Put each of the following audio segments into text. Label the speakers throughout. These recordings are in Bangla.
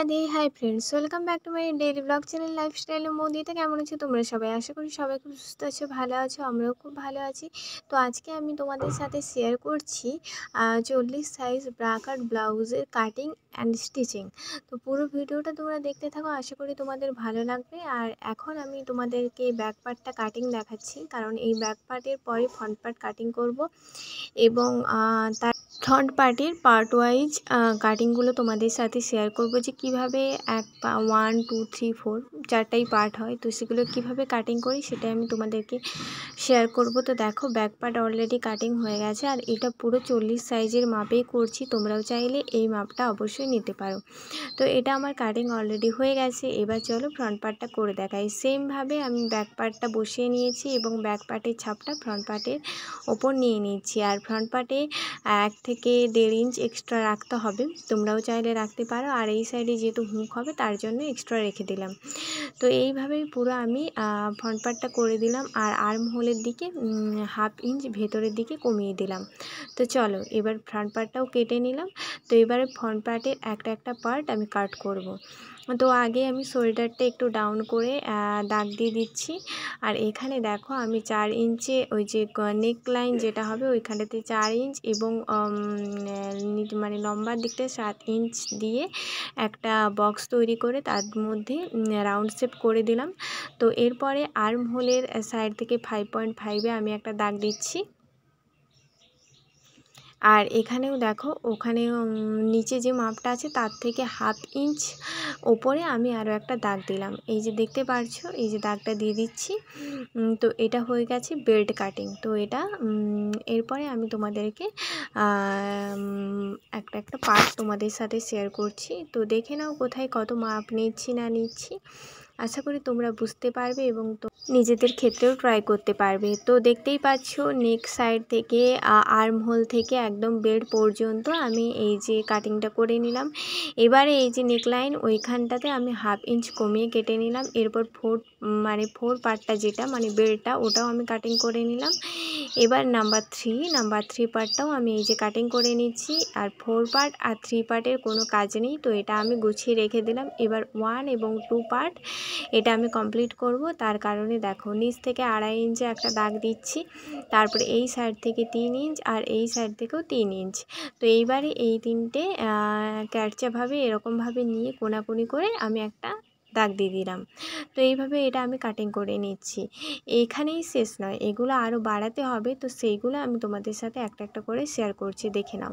Speaker 1: Radhe hi friends, welcome back to my daily vlog channel lifestyle মোদিতে। কেমন আছো তোমরা সবাই? আশা করি সবাই খুব সুস্থ আছো, ভালো আছো। আমরাও খুব ভালো আছি। তো আজকে আমি তোমাদের সাথে শেয়ার করছি 40 সাইজ ব্রা কাট ব্লাউজের কাটিং অ্যান্ড স্টিচিং। তো পুরো ভিডিওটা তোমরা দেখতে থাকো, আশা করি তোমাদের ভালো লাগবে। আর এখন আমি তোমাদেরকে ব্যাক পার্টটা কাটিং দেখাচ্ছি, কারণ এই ব্যাক পার্টের পরে ফ্রন্ট পার্ট কাটিং করব এবং তার ফ্রন্ট পার্টের পার্ট ওয়াইজ কাটিংগুলো তোমাদের সাথে শেয়ার করব যে কিভাবে 1 2 3 4 চারটাই পার্ট হয়, তো সেগুলো কিভাবে কাটিং করি সেটাই আমি তোমাদেরকে শেয়ার করব। তো দেখো, ব্যাক পার্ট অলরেডি কাটিং হয়ে গেছে, আর এটা পুরো 40 সাইজের মাপেই করছি। তোমরাও চাইলে এই মাপটা অবশ্যই নিতে পারো। তো এটা আমার কাটিং অলরেডি হয়ে গেছে। এবার চলো ফ্রন্ট পার্টটা করে দেখাই। সেমভাবে আমি ব্যাক পার্টটা বসিয়ে নিয়েছি এবং ব্যাক পার্টের ছাপটা ফ্রন্ট পার্টের ওপর নিয়ে নিচ্ছি। আর ফ্রন্ট পার্টে 1 থেকে 1.5 ইঞ্চ এক্সট্রা রাখতে হবে, তোমরাও চাইলে রাখতে পারো। আর এই সাইডে যেহেতু হুক হবে তার জন্য এক্সট্রা রেখে দিলাম। তো এইভাবেই পুরো আমি ফ্রন্ট পার্টটা করে দিলাম। আর আর্ম হোলের দিকে 1/2 ইঞ্চ ভেতরের দিকে কমিয়ে দিলাম। তো চলো এবার ফ্রন্ট পার্টটাও কেটে নিলাম। তো এবারে ফ্রন্ট পার্টের একটা পার্ট আমি কাট করব। তো আগে আমি শোল্ডারটা একটু ডাউন করে দাগ দিয়ে দিচ্ছি। আর এখানে দেখো আমি 4 ইঞ্চে ওই যে নেক লাইন যেটা হবে ওইখানটাতে 4 ইঞ্চ এবং মানে লম্বার দিকটা 7 ইঞ্চ দিয়ে একটা বক্স তৈরি করে তার মধ্যে রাউন্ড শেপ করে দিলাম। তো এরপরে আর্ম হোলের সাইড থেকে 5.5-এ আমি একটা দাগ দিচ্ছি। আর এখানেও দেখো, ওখানে নিচে যে মাপটা আছে তার থেকে 1/2 ইঞ্চ ওপরে আমি আরও একটা দাগ দিলাম। এই যে দেখতে পারছো, এই যে দাগটা দিয়ে দিচ্ছি। তো এটা হয়ে গেছে বেল্ট কাটিং। তো এটা এরপরে আমি তোমাদেরকে একটা পার্ট তোমাদের সাথে শেয়ার করছি। তো দেখে নাও কোথায় কত মাপ নিচ্ছি না নিচ্ছি। আশা করি তোমরা বুঝতে পারবে এবং নিজেদের ক্ষেত্রেও ট্রাই করতে পারবে। তো দেখতেই পাচ্ছ, নেক সাইড থেকে আর্ম হোল থেকে একদম বেল্ট পর্যন্ত আমি এই যে কাটিংটা করে নিলাম। এবারে এই যে নেক লাইন ওইখানটাতে আমি 1/2 ইঞ্চ কমিয়ে কেটে নিলাম। এরপর ফোর পার্টটা যেটা মানে বেল্টটা, ওটাও আমি কাটিং করে নিলাম। এবার নাম্বার 3 পার্টটাও আমি এই যে কাটিং করে নিচ্ছি। আর 4 পার্ট আর 3 পার্টের কোনো কাজ নেই, তো এটা আমি গুছিয়ে রেখে দিলাম। এবার 1 এবং 2 পার্ট এটা আমি কমপ্লিট করব। তার কারণে দেখো, নিচ থেকে 2.5 ইঞ্চে একটা দাগ দিচ্ছি, তারপরে এই সাইড থেকে 3 ইঞ্চ আর এই সাইড থেকেও 3 ইঞ্চ। তো এইবারে এই তিনটে ক্যারচাভাবে এরকমভাবে নিয়ে কোনাকুনি করে আমি একটা দাগ দিয়ে দিলাম। তো এইভাবে এটা আমি কাটিং করে নিচ্ছি। এইখানেই শেষ নয়, এগুলো আরও বাড়াতে হবে। তো সেইগুলো আমি তোমাদের সাথে একটা করে শেয়ার করছি, দেখে নাও।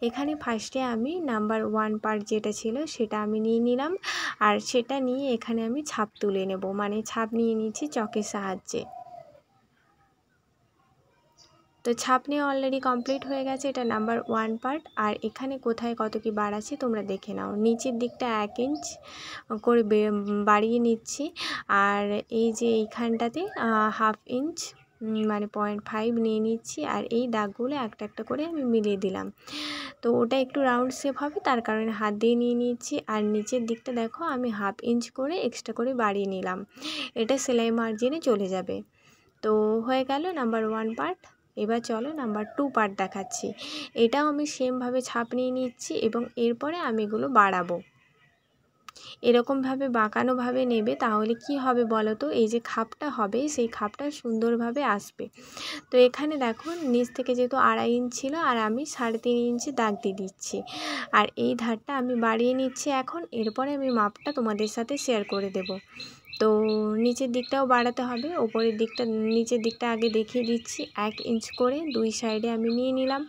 Speaker 1: এখানে ফার্স্টে আমি নাম্বার 1 পার্ট যেটা ছিল সেটা আমি নিয়ে নিলাম। আর সেটা নিয়ে এখানে আমি ছাপ তুলে নেব, মানে ছাপ নিয়ে নিচ্ছি চকের সাহায্যে। তো ছাপ নিয়ে অলরেডি কমপ্লিট হয়ে গেছে। এটা নাম্বার 1 পার্ট। আর এখানে কোথায় কত কি বাড়াচ্ছি তোমরা দেখে নাও। নিচের দিকটা 1 ইঞ্চ করে বাড়িয়ে নিচ্ছি। আর এই যে এইখানটাতে 1/2 ইঞ্চ মানে 0.5 নিয়ে নিচ্ছি। আর এই দাগগুলো একটা করে আমি মিলিয়ে দিলাম। তো ওটা একটু রাউন্ড শেপ হবে, তার কারণে হাত দিয়ে নিয়ে নিচ্ছি। আর নিচের দিকটা দেখো আমি 1/2 ইঞ্চ করে এক্সট্রা করে বাড়িয়ে নিলাম। এটা সেলাই মার্জিনে চলে যাবে। তো হয়ে গেল নাম্বার 1 পার্ট। এবার চলো নাম্বার 2 পার্ট দেখাচ্ছি। এটাও আমি সেমভাবে ছাপ নিয়ে নিচ্ছি এবং এরপরে আমি এগুলো বাড়াবো। এরকমভাবে বাঁকানোভাবে নেবে, তাহলে কি হবে বলো তো, এই যে খাপটা হবে সেই খাপটা সুন্দরভাবে আসবে। তো এখানে দেখো, নিচ থেকে যেহেতু 2.5 ইঞ্চ ছিল আর আমি 3.5 ইঞ্চি দাগ দিয়ে দিচ্ছি। আর এই ধারটা আমি বাড়িয়ে নিচ্ছি এখন। এরপরে আমি মাপটা তোমাদের সাথে শেয়ার করে দেব। তো নিচের দিকটাও বাড়াতে হবে, ওপরের দিকটা নিচের দিকটা আগে দেখিয়ে দিচ্ছি। 1 ইঞ্চ করে 2 সাইডে আমি নিয়ে নিলাম।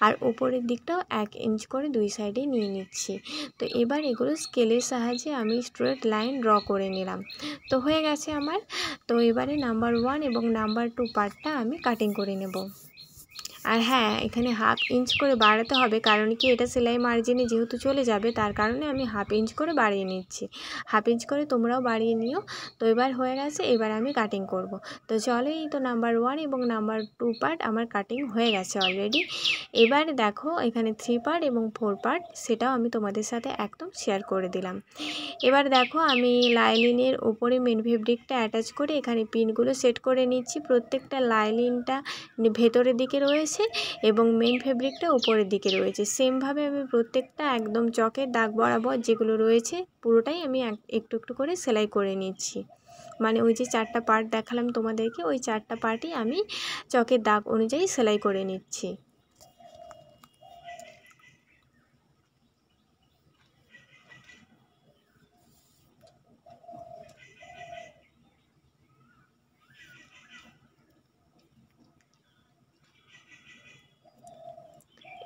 Speaker 1: আর ওপরের দিকটাও 1 ইঞ্চ করে 2 সাইডে নিয়ে নিচ্ছি। তো এবার এগুলো স্কেলের সাহায্যে আমি স্ট্রেট লাইন ড্র করে নিলাম। তো হয়ে গেছে আমার। তো এবারে নাম্বার 1 এবং নাম্বার 2 পার্টটা আমি কাটিং করে নেব। আর হ্যাঁ, এখানে 1/2 ইঞ্চ করে বাড়াতে হবে, কারণ কি এটা সেলাই মার্জিনে যেহেতু চলে যাবে, তার কারণে আমি 1/2 ইঞ্চ করে বাড়িয়ে নিচ্ছি। 1/2 ইঞ্চ করে তোমরাও বাড়িয়ে নিও। তো এবার হয়ে গেছে, এবার আমি কাটিং করব। তো চলো, এই তো নাম্বার 1 এবং নাম্বার 2 পার্ট আমার কাটিং হয়ে গেছে অলরেডি। এবার দেখো, এখানে 3 পার্ট এবং 4 পার্ট সেটাও আমি তোমাদের সাথে একদম শেয়ার করে দিলাম। এবার দেখো, আমি লাইলিনের ওপরে মেন ফেব্রিকটা অ্যাটাচ করে এখানে পিনগুলো সেট করে নিচ্ছি। প্রত্যেকটা লাইলিনটা ভেতরের দিকে রয়েছে রয়েছে এবং মেন ফেব্রিকটা উপরের দিকে রয়েছে। সেমভাবে আমি প্রত্যেকটা একদম চকের দাগ বরাবর যেগুলো রয়েছে পুরোটাই আমি একটু একটু করে সেলাই করে নিচ্ছি। মানে ওই যে 4টা পার্ট দেখালাম তোমাদেরকে, ওই 4টা পার্টই আমি চকের দাগ অনুযায়ী সেলাই করে নিচ্ছি।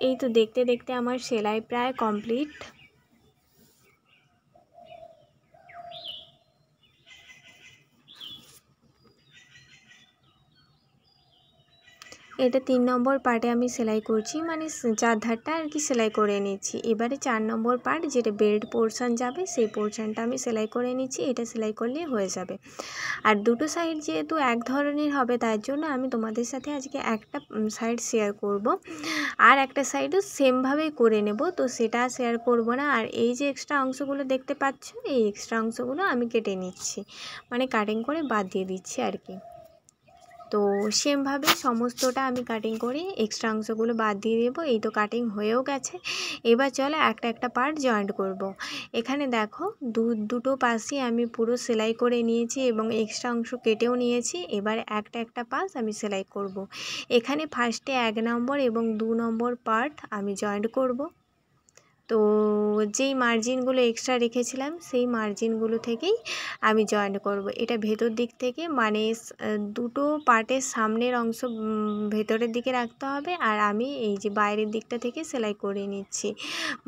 Speaker 1: এই তো দেখতে দেখতে আমার সেলাই প্রায় কমপ্লিট। এটা 3 নম্বর পার্টে আমি সেলাই করছি, মানে 4 ধারটা আর কি সেলাই করে নিচ্ছি। এবারে 4 নম্বর পার্ট যেটা বেল্ট পোর্শন যাবে সেই পোর্শনটা আমি সেলাই করে নিচ্ছি। এটা সেলাই করলে হয়ে যাবে। আর দুটো সাইড যেহেতু এক ধরনের হবে তার জন্য আমি তোমাদের সাথে আজকে একটা সাইড শেয়ার করব, আর একটা সাইডও সেমভাবেই করে নেব, তো সেটা শেয়ার করব না। আর এই যে এক্সট্রা অংশগুলো দেখতে পাচ্ছ, এই এক্সট্রা অংশগুলো আমি কেটে নিচ্ছি, মানে কাটিং করে বাদ দিয়ে দিচ্ছি আর কি। তো সেমভাবে সমস্তটা আমি কাটিং করে এক্সট্রা অংশগুলো বাদ দিয়ে দেবো। এই তো কাটিং হয়েও গেছে। এবার চলো একটা একটা পার্ট জয়েন্ট করব। এখানে দেখো দুটো পাশই আমি পুরো সেলাই করে নিয়েছি এবং এক্সট্রা অংশ কেটেও নিয়েছি। এবার একটা একটা পাশ আমি সেলাই করব। এখানে ফার্স্টে 1 নম্বর এবং 2 নম্বর পার্ট আমি জয়েন্ট করব। তো যেই মার্জিনগুলো এক্সট্রা রেখেছিলাম সেই মার্জিনগুলো থেকেই আমি জয়েন্ট করব। এটা ভেতর দিক থেকে, মানে দুটো পার্টের সামনের অংশ ভেতরের দিকে রাখতে হবে, আর আমি এই যে বাইরের দিকটা থেকে সেলাই করে নিচ্ছি।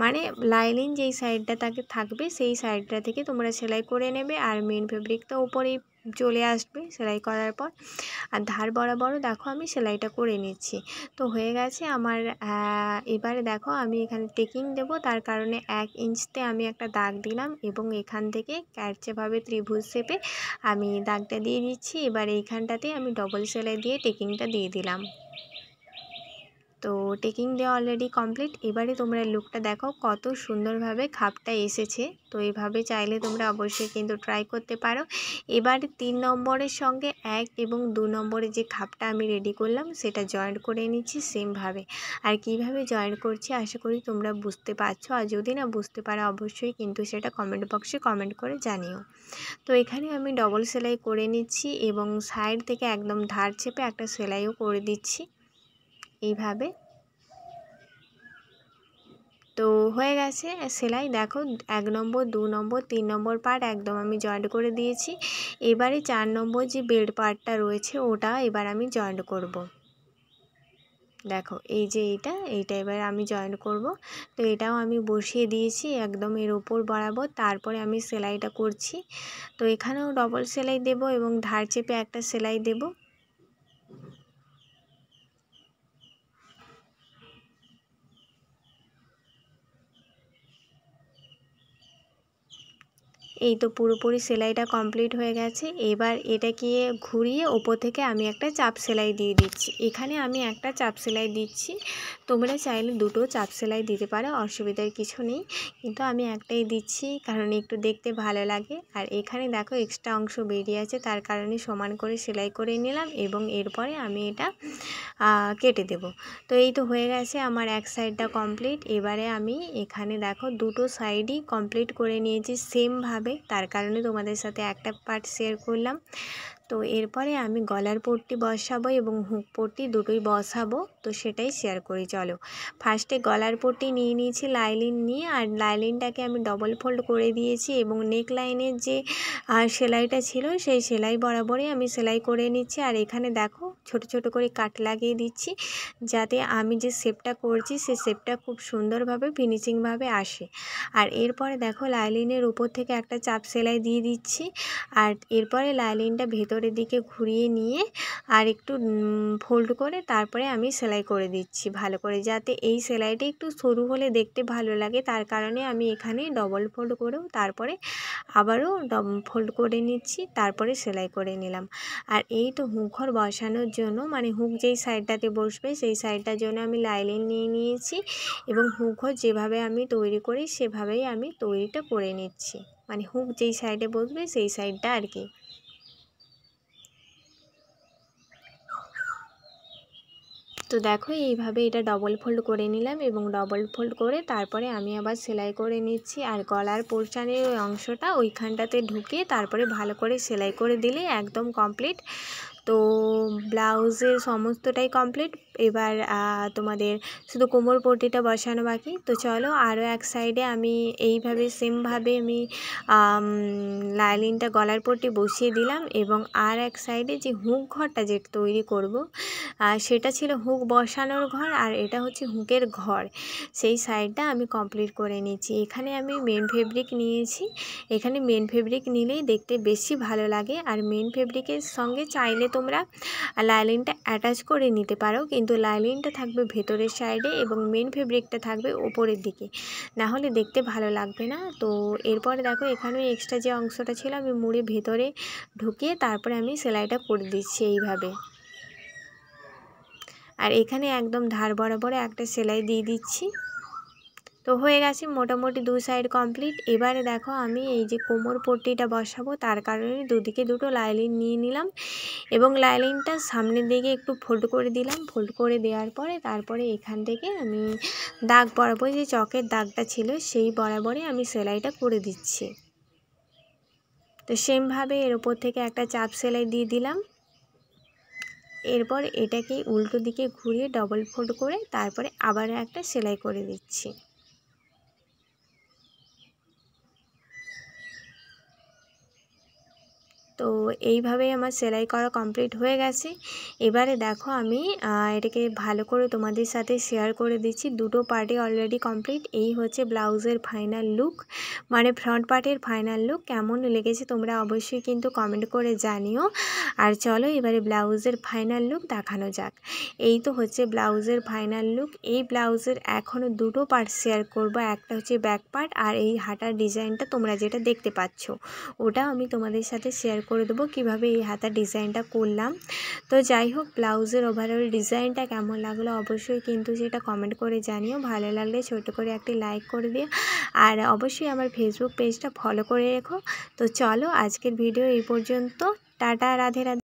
Speaker 1: মানে লাইনিং যেই সাইডটা থাকবে সেই সাইডটা থেকে তোমরা সেলাই করে নেবে, আর মেন ফেব্রিকটা উপরেই চলে আসবে সেলাই করার পর। আর ধার বরাবরও দেখো আমি সেলাইটা করে নিচ্ছি। তো হয়ে গেছে আমার। এবারে দেখো আমি এখানে টেকিং দেব, তার কারণে 1 ইঞ্চতে আমি একটা দাগ দিলাম এবং এখান থেকে ক্যারচেভাবে ত্রিভুজ শেপে আমি দাগটা দিয়ে দিচ্ছি। এবার এইখানটাতে আমি ডবল সেলাই দিয়ে টেকিংটা দিয়ে দিলাম। তো টেকিং দেওয়া অলরেডি কমপ্লিট। এবারে তোমরা লুকটা দেখো কত সুন্দরভাবে খাপটা এসেছে। তো এইভাবে চাইলে তোমরা অবশ্যই কিন্তু ট্রাই করতে পারো। এবার 3 নম্বরের সঙ্গে 1 এবং 2 নম্বরে যে খাপটা আমি রেডি করলাম সেটা জয়েন্ট করে নিচ্ছি সেমভাবে। আর কিভাবে জয়েন্ট করছি আশা করি তোমরা বুঝতে পারছো, আর যদি না বুঝতে পারো অবশ্যই কিন্তু সেটা কমেন্ট বক্সে কমেন্ট করে জানিও। তো এখানে আমি ডবল সেলাই করে নিচ্ছি এবং সাইড থেকে একদম ধার চেপে একটা সেলাইও করে দিচ্ছি এইভাবে। তো হয়ে গেছে সেলাই। দেখো 1 নম্বর 2 নম্বর 3 নম্বর পার্ট একদম আমি জয়েন্ট করে দিয়েছি। এবারে 4 নম্বর যে বেল্ট পার্টটা রয়েছে ওটা এবার আমি জয়েন্ট করব। দেখো এই যে এইটা এবার আমি জয়েন্ট করব। তো এটাও আমি বসিয়ে দিয়েছি একদম এর ওপর বরাবর, তারপরে আমি সেলাইটা করছি। তো এখানেও ডবল সেলাই দেব এবং ধার চেপে একটা সেলাই দেব। এই তো পুরোপুরি সেলাইটা কমপ্লিট হয়ে গেছে। এবার এটাকে ঘুরিয়ে ওপর থেকে আমি একটা চাপ সেলাই দিয়ে দিচ্ছি। এখানে আমি একটা চাপ সেলাই দিচ্ছি, তোমরা চাইলে দুটো চাপ সেলাই দিতে পারো, অসুবিধার কিছু নেই, কিন্তু আমি একটাই দিচ্ছি কারণ একটু দেখতে ভালো লাগে। আর এখানে দেখো এক্সট্রা অংশ বেরিয়ে আছে, তার কারণে সমান করে সেলাই করে নিলাম এবং এরপরে আমি এটা কেটে দেব। তো এই তো হয়ে গেছে আমার এক সাইডটা কমপ্লিট। এবারে আমি এখানে দেখো দুটো সাইডই কমপ্লিট করে নিয়েছি সেমভাবে, তার কারণে তোমাদের সাথে একটা পার্ট শেয়ার করলাম। তো এরপরে আমি গলার পট্টি বসাবো এবং হুক পট্টি দুটোই বসাবো, তো সেটাই শেয়ার করি চলো। ফার্স্টে গলার পট্টি নিয়ে নিয়েছি লাইলিন নিয়ে, আর লাইলিনটাকে আমি ডবল ফোল্ড করে দিয়েছি এবং নেক লাইনের যে সেলাইটা ছিল সেই সেলাই বরাবরই আমি সেলাই করে নিচ্ছি। আর এখানে দেখো ছোট ছোট করে কাট লাগিয়ে দিচ্ছি যাতে আমি যে শেপটা করছি সেই শেপটা খুব সুন্দরভাবে ফিনিশিংভাবে আসে। আর এরপরে দেখো লাইলিনের উপর থেকে একটা চাপ সেলাই দিয়ে দিচ্ছি, আর এরপরে লাইলিনটা ভেতরের দিকে ঘুরিয়ে নিয়ে আর একটু ফোল্ড করে তারপরে আমি সেলাই করে দিচ্ছি ভালো করে, যাতে এই সেলাইটা একটু সরু হলে দেখতে ভালো লাগে, তার কারণে আমি এখানে ডবল ফোল্ড করেও তারপরে আবারও ফোল্ড করে নিচ্ছি, তারপরে সেলাই করে নিলাম। আর এই তো হুঁকঘর বসানোর জন্য, মানে হুক যেই সাইডটাতে বসবে সেই সাইডটার জন্য আমি লাইলিন নিয়ে নিয়েছি এবং হুঁকঘর যেভাবে আমি তৈরি করি সেভাবেই আমি তৈরিটা করে নিচ্ছি, মানে হুক যেই সাইডে বসবে সেই সাইডটা আর কি। তো দেখো এইভাবে এটা ডবল ফোল্ড করে নিলাম এবং ডবল ফোল্ড করে তারপরে আমি আবার সেলাই করে নিচ্ছি। আর গলার পোর্শনের ওই অংশটা ওইখানটাতে ঢুকিয়ে তারপরে ভালো করে সেলাই করে দিলে একদম কমপ্লিট। তো ব্লাউজের সমস্তটাই কমপ্লিট। এবার তোমাদের শুধু কোমর পট্টিটা বসানো বাকি। তো চলো আরও এক সাইডে আমি এইভাবে সেমভাবে আমি লাইনিংটা গলার পট্টি বসিয়ে দিলাম এবং আর এক সাইডে যে হুক ঘরটা যেটা তৈরি করব সেটা ছিল হুক বসানোর ঘর, আর এটা হচ্ছে হুকের ঘর। সেই সাইডটা আমি কমপ্লিট করে নিচ্ছি। এখানে আমি মেন ফেব্রিক নিয়েছি। এখানে মেন ফেব্রিক নিলেই দেখতে বেশি ভালো লাগে। আর মেন ফেব্রিকের সঙ্গে চাইলে তোমরা লাইনিংটা অ্যাটাচ করে নিতে পারো, কিন্তু লাইনিংটা থাকবে ভেতরের সাইডে এবং মেন ফেব্রিকটা থাকবে ওপরের দিকে, না হলে দেখতে ভালো লাগবে না। তো এরপরে দেখো এখানে এক্সট্রা যে অংশটা ছিল আমি মুড়ে ভেতরে ঢুকিয়ে তারপরে আমি সেলাইটা করে দিচ্ছি এইভাবে। আর এখানে একদম ধার বরাবর একটা সেলাই দিয়ে দিচ্ছি। তো হয়ে গেছে মোটামুটি দু সাইড কমপ্লিট। এবারে দেখো আমি এই যে কোমর পট্টিটা বসাবো তার কারণে দুদিকে দুটো লাইনিং নিয়ে নিলাম এবং লাইনিংটা সামনের দিকে একটু ফোল্ড করে দিলাম। ফোল্ড করে দেওয়ার পরে তারপরে এখান থেকে আমি দাগ বরাবর যে চকের দাগটা ছিল সেই বরাবরই আমি সেলাইটা করে দিচ্ছি। তো সেমভাবে এর ওপর থেকে একটা চাপ সেলাই দিয়ে দিলাম। এরপর এটাকে উল্টো দিকে ঘুরিয়ে ডবল ফোল্ড করে তারপরে আবার একটা সেলাই করে দিচ্ছি। তো এইভাবেই আমার সেলাই করা কমপ্লিট হয়ে গেছে। এবারে দেখো আমি এটাকে ভালো করে তোমাদের সাথে শেয়ার করে দিচ্ছি। দুটো পার্টই অলরেডি কমপ্লিট। এই হচ্ছে ব্লাউজের ফাইনাল লুক, মানে ফ্রন্ট পার্টের ফাইনাল লুক। কেমন লেগেছে তোমরা অবশ্যই কিন্তু কমেন্ট করে জানিও। আর চলো এবারে ব্লাউজের ফাইনাল লুক দেখানো যাক। এই তো হচ্ছে ব্লাউজের ফাইনাল লুক। এই ব্লাউজের এখনও দুটো পার্ট শেয়ার করব, একটা হচ্ছে ব্যাক পার্ট আর এই হাতার ডিজাইনটা তোমরা যেটা দেখতে পাচ্ছ ওটা আমি তোমাদের সাথে শেয়ার করে দেবো কীভাবে এই হাতার ডিজাইনটা করলাম। তো যাই হোক ব্লাউজের ওভারঅল ডিজাইনটা কেমন লাগলো অবশ্যই কিন্তু সেটা কমেন্ট করে জানিও। ভালো লাগলে ছোট করে একটি লাইক করে দিও আর অবশ্যই আমার ফেসবুক পেজটা ফলো করে রেখো। তো চলো আজকের ভিডিও এই পর্যন্ত। টাটা, রাধে রাধে।